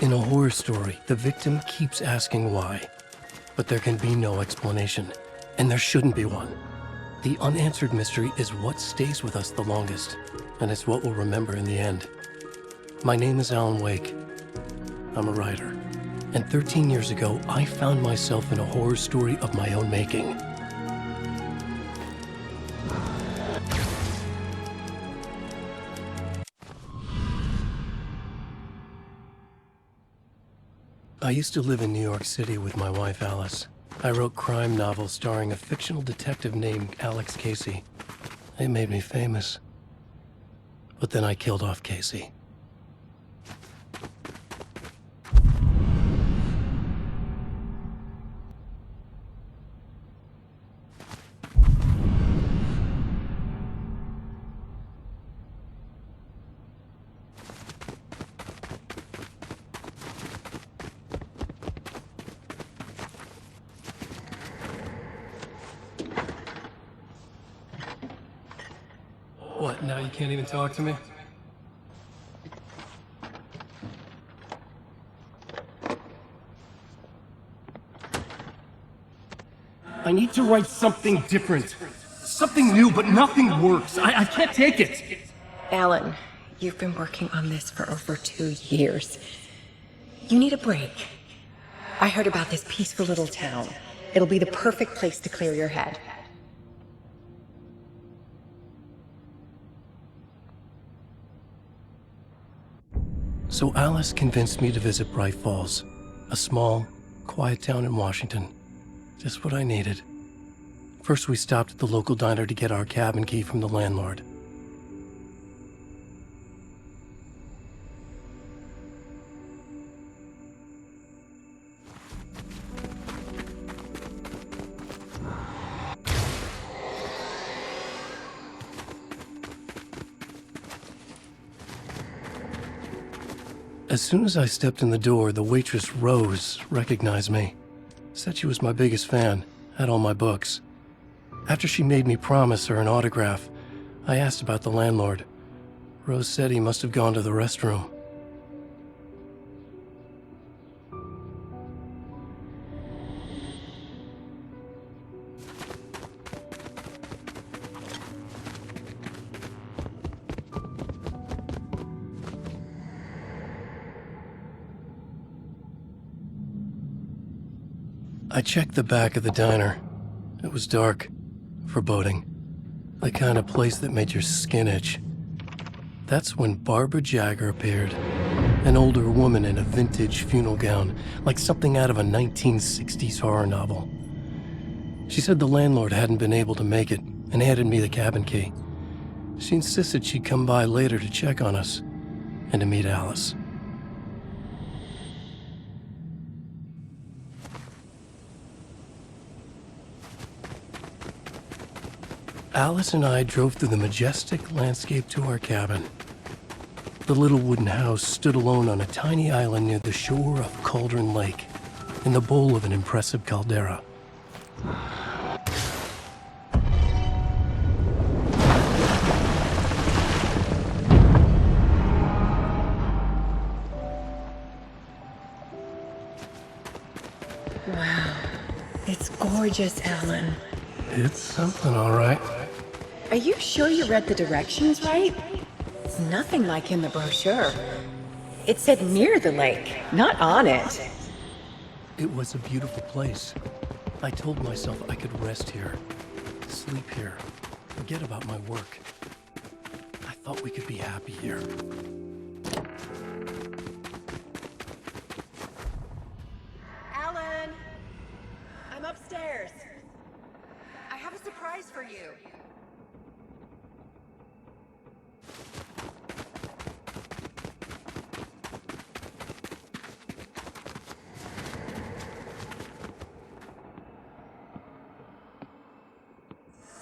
In a horror story, the victim keeps asking why, but there can be no explanation, and there shouldn't be one. The unanswered mystery is what stays with us the longest, and it's what we'll remember in the end. My name is Alanwake. I'm a writer, and 13 years ago, I found myself in a horror story of my own making. I used to live in New York City with my wife, Alice. I wrote crime novels starring a fictional detective named Alex Casey. They made me famous. But then I killed off Casey. What, now you can't even talk to me? I need to write something different. Something new, but nothing works. I can't take it. Alan, you've been working on this for over 2 years. You need a break. I heard about this peaceful little town. It'll be the perfect place to clear your head. So Alice convinced me to visit Bright Falls, a small, quiet town in Washington. Just what I needed. First, we stopped at the local diner to get our cabin key from the landlord. As soon as I stepped in the door, the waitress, Rose, recognized me. Said she was my biggest fan, had all my books. After she made me promise her an autograph, I asked about the landlord. Rose said he must have gone to the restroom. I checked the back of the diner. It was dark, foreboding, the kind of place that made your skin itch. That's when Barbara Jagger appeared, an older woman in a vintage funeral gown, like something out of a 1960s horror novel. She said the landlord hadn't been able to make it and handed me the cabin key. She insisted she'd come by later to check on us and to meet Alice. Alice and I drove through the majestic landscape to our cabin. The little wooden house stood alone on a tiny island near the shore of Cauldron Lake, in the bowl of an impressive caldera. Wow, it's gorgeous, Alan. It's something, all right. Are you sure you read the directions right? It's nothing like in the brochure. It said near the lake, not on it. It was a beautiful place. I told myself I could rest here, sleep here, forget about my work. I thought we could be happy here. Alan! I'm upstairs. I have a surprise for you.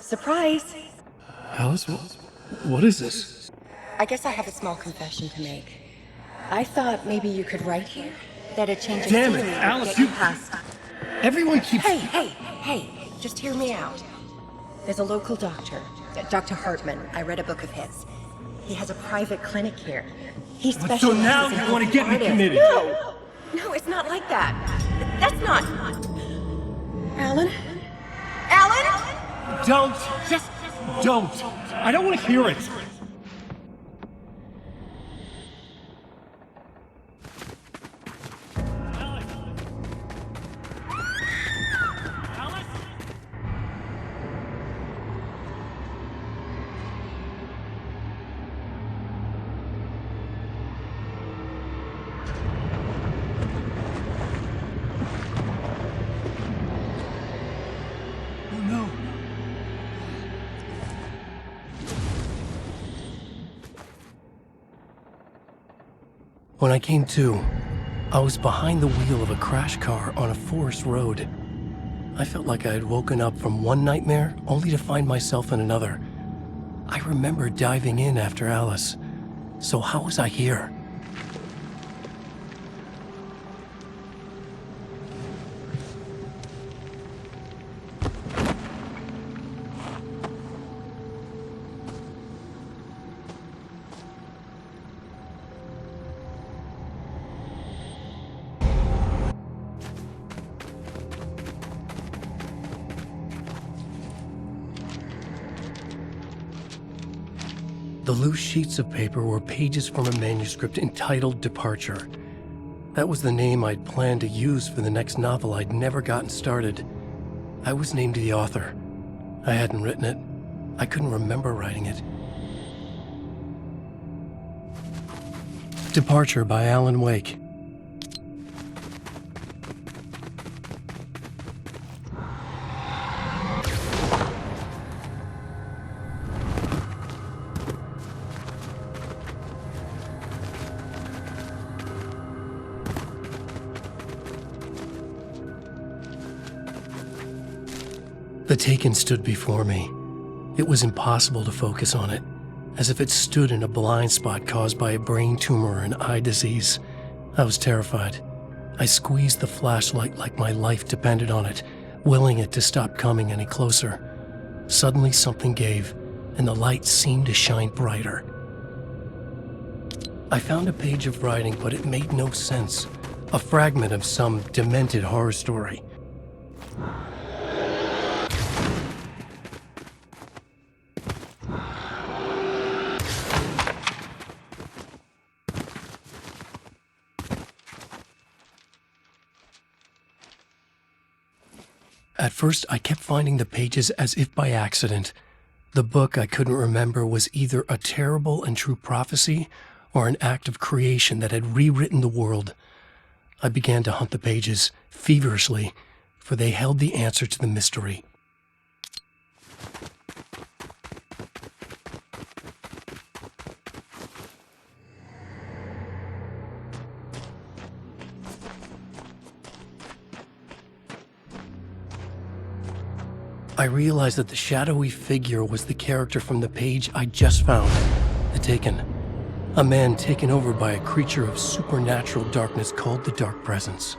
Surprise! Alice, what is this? I guess I have a small confession to make. I thought maybe you could write here that a change of Damn it, scenery would Alice, get you... past. Everyone keeps... Hey, just hear me out. There's a local doctor, Dr. Hartman. I read a book of his. He has a private clinic here. He But so specializes now in you want to helping get me artists. committed? No, it's not like that. That's not... Alan? Alan? Don't! Just don't! I don't want to hear it! Alice! Alice? Oh no! When I came to, I was behind the wheel of a crash car on a forest road. I felt like I had woken up from one nightmare only to find myself in another. I remember diving in after Alice. So how was I here? The loose sheets of paper were pages from a manuscript entitled Departure. That was the name I'd planned to use for the next novel I'd never gotten started. I was named the author. I hadn't written it. I couldn't remember writing it. Departure by Alanwake. The Taken stood before me. It was impossible to focus on it, as if it stood in a blind spot caused by a brain tumor and eye disease. I was terrified. I squeezed the flashlight like my life depended on it, willing it to stop coming any closer. Suddenly something gave, and the light seemed to shine brighter. I found a page of writing, but it made no sense. A fragment of some demented horror story. At first, I kept finding the pages as if by accident. The book I couldn't remember was either a terrible and true prophecy or an act of creation that had rewritten the world. I began to hunt the pages feverishly, for they held the answer to the mystery. I realized that the shadowy figure was the character from the page I just found, The Taken. A man taken over by a creature of supernatural darkness called the Dark Presence.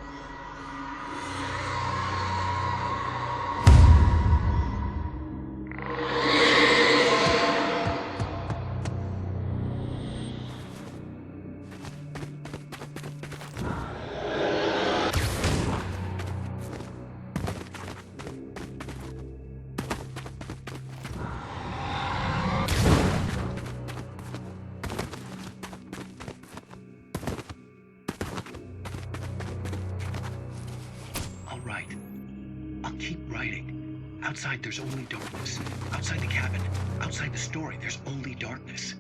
Outside, there's only darkness. Outside the cabin, outside the story, there's only darkness.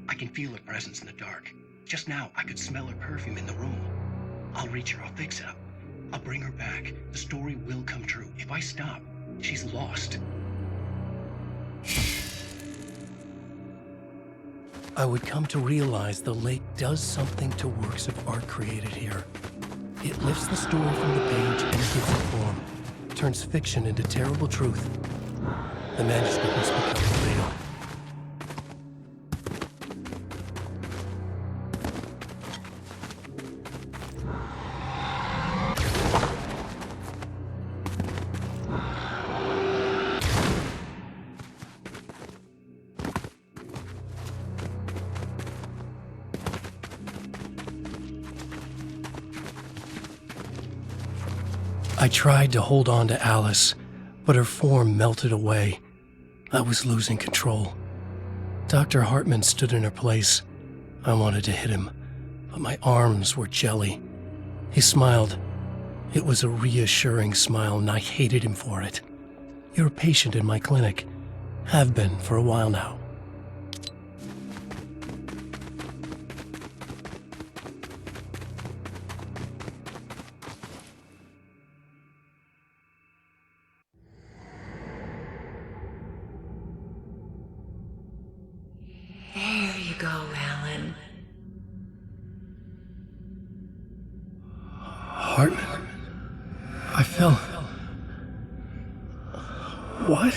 I can feel her presence in the dark. Just now, I could smell her perfume in the room. I'll reach her, I'll fix it up. I'll bring her back. The story will come true. If I stop, she's lost. I would come to realize the lake does something to works of art created here. It lifts the story from the page and gives it form. Turns fiction into terrible truth. The manuscript must become real. I tried to hold on to Alice, but her form melted away. I was losing control. Dr. Hartman stood in her place. I wanted to hit him, but my arms were jelly. He smiled. It was a reassuring smile, and I hated him for it. You're a patient in my clinic. Have been for a while now. There you go, Alan. Hartman? I fell. What?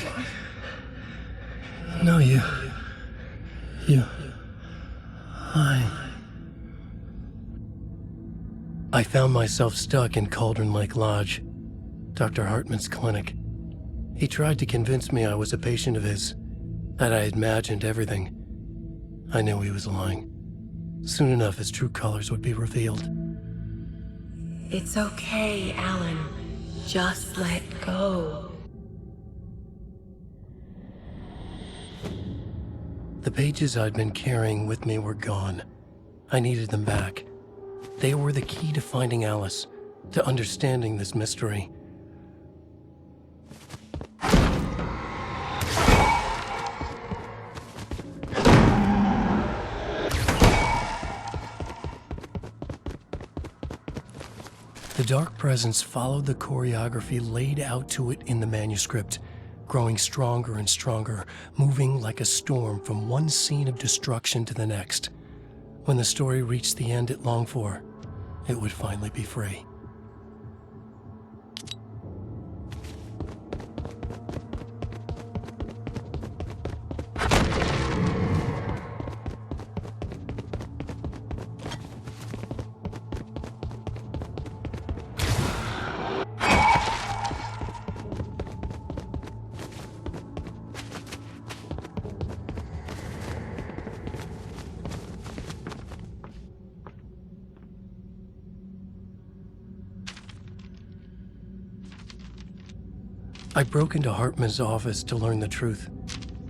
No, you. I found myself stuck in Cauldron Lake Lodge, Dr. Hartman's clinic. He tried to convince me I was a patient of his, that I had imagined everything. I knew he was lying. Soon enough, his true colors would be revealed. It's okay, Alan. Just let go. The pages I'd been carrying with me were gone. I needed them back. They were the key to finding Alice, to understanding this mystery. The dark presence followed the choreography laid out to it in the manuscript, growing stronger and stronger, moving like a storm from one scene of destruction to the next. When the story reached the end it longed for, it would finally be free. I broke into Hartman's office to learn the truth.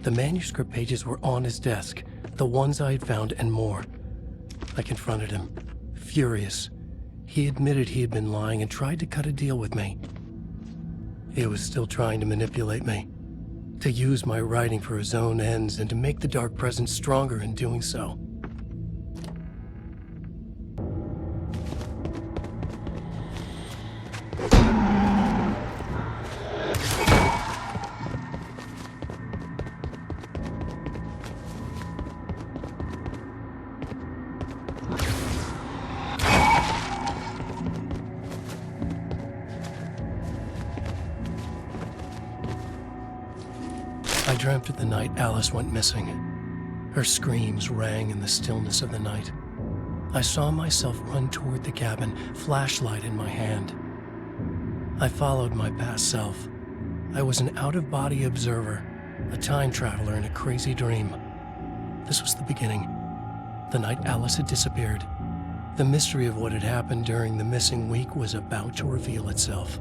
The manuscript pages were on his desk, the ones I had found and more. I confronted him, furious. He admitted he had been lying and tried to cut a deal with me. He was still trying to manipulate me, to use my writing for his own ends and to make the dark presence stronger in doing so. I dreamt of the night Alice went missing. Her screams rang in the stillness of the night. I saw myself run toward the cabin, flashlight in my hand. I followed my past self. I was an out-of-body observer, a time traveler in a crazy dream. This was the beginning. The night Alice had disappeared. The mystery of what had happened during the missing week was about to reveal itself.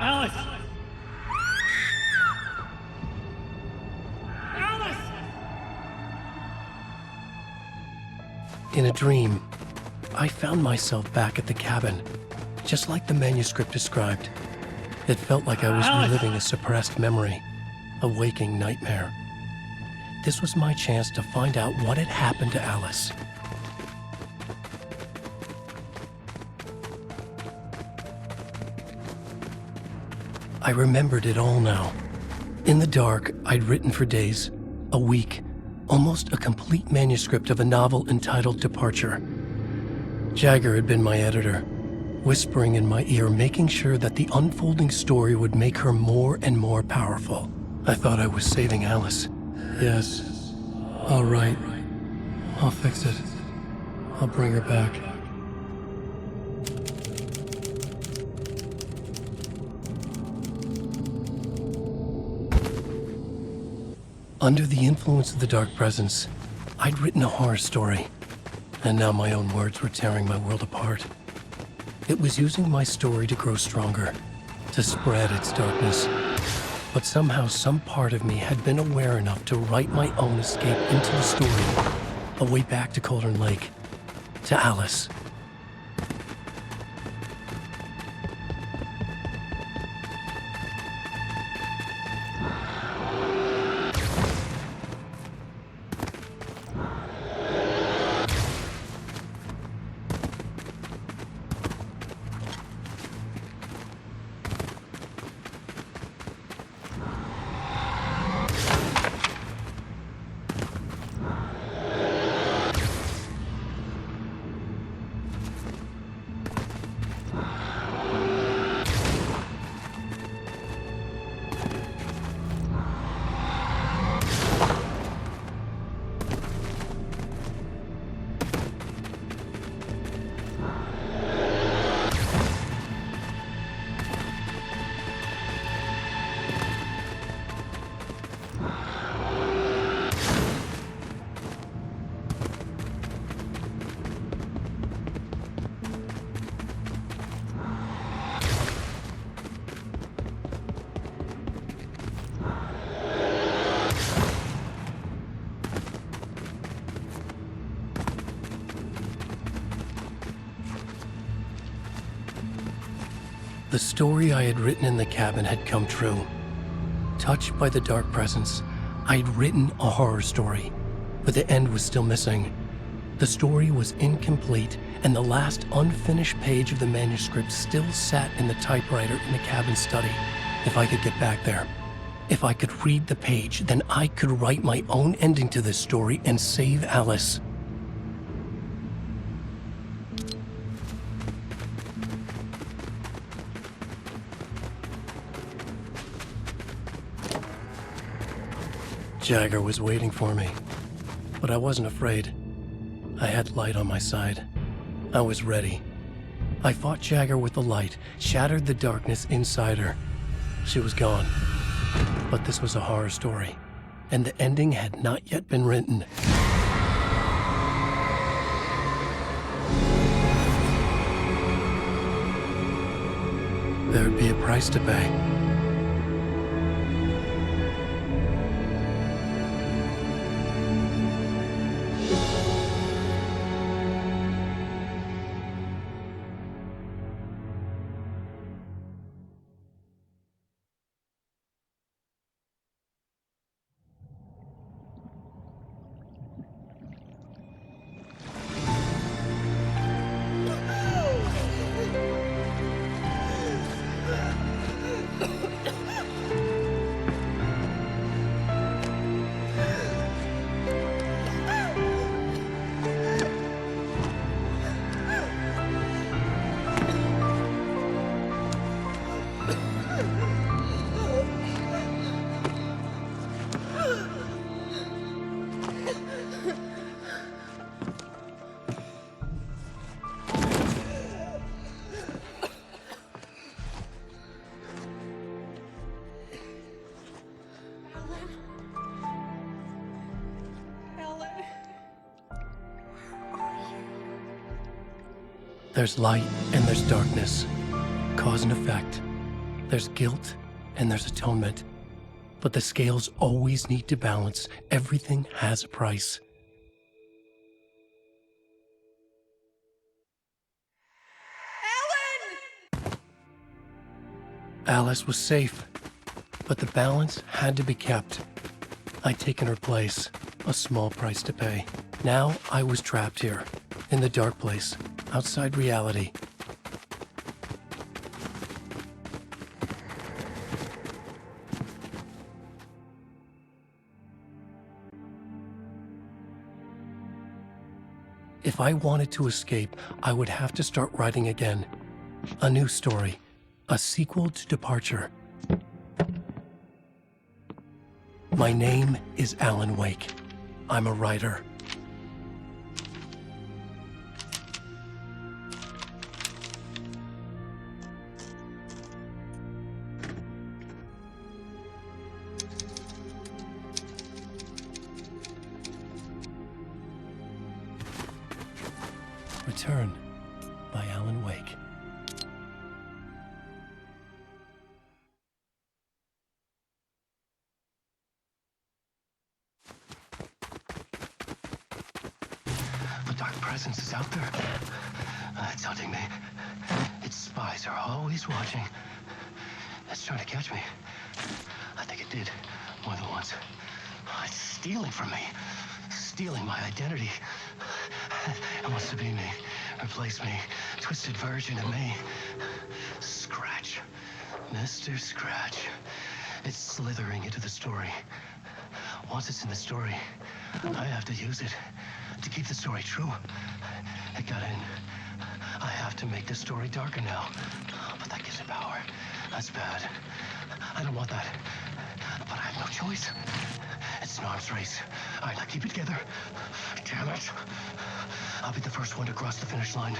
Alice! Alice! In a dream, I found myself back at the cabin, just like the manuscript described. It felt like I was reliving a suppressed memory, a waking nightmare. This was my chance to find out what had happened to Alice. I remembered it all now. In the dark, I'd written for days, a week, almost a complete manuscript of a novel entitled Departure. Jagger had been my editor, whispering in my ear, making sure that the unfolding story would make her more and more powerful. I thought I was saving Alice. Yes, all right. I'll fix it. I'll bring her back. Under the influence of the dark presence, I'd written a horror story, and now my own words were tearing my world apart. It was using my story to grow stronger, to spread its darkness. But somehow some part of me had been aware enough to write my own escape into the story, a way back to Cauldron Lake, to Alice. The story I had written in the cabin had come true. Touched by the dark presence, I'd written a horror story, but the end was still missing. The story was incomplete, and the last unfinished page of the manuscript still sat in the typewriter in the cabin study. If I could get back there, if I could read the page, then I could write my own ending to this story and save Alice. Jagger was waiting for me, but I wasn't afraid. I had light on my side. I was ready. I fought Jagger with the light, shattered the darkness inside her. She was gone. But this was a horror story, and the ending had not yet been written. There'd be a price to pay. There's light and there's darkness, cause and effect. There's guilt and there's atonement. But the scales always need to balance. Everything has a price. Alan! Alice was safe, but the balance had to be kept. I'd taken her place, a small price to pay. Now I was trapped here, in the dark place, outside reality. If I wanted to escape, I would have to start writing again. A new story, a sequel to Departure. My name is Alanwake. I'm a writer. Return by Alanwake. The dark presence is out there. It's hunting me. Its spies are always watching. It's trying to catch me. I think it did more than once. It's stealing from me. Stealing my identity. It wants to be me. Replace me. Twisted version of me. Scratch. Mr. Scratch. It's slithering into the story. Once it's in the story, I have to use it to keep the story true. It got in. I have to make the story darker now. But that gives it power. That's bad. I don't want that. But I have no choice. It's an arms race. All right, now keep it together. Damn it. I'll be the first one to cross the finish line.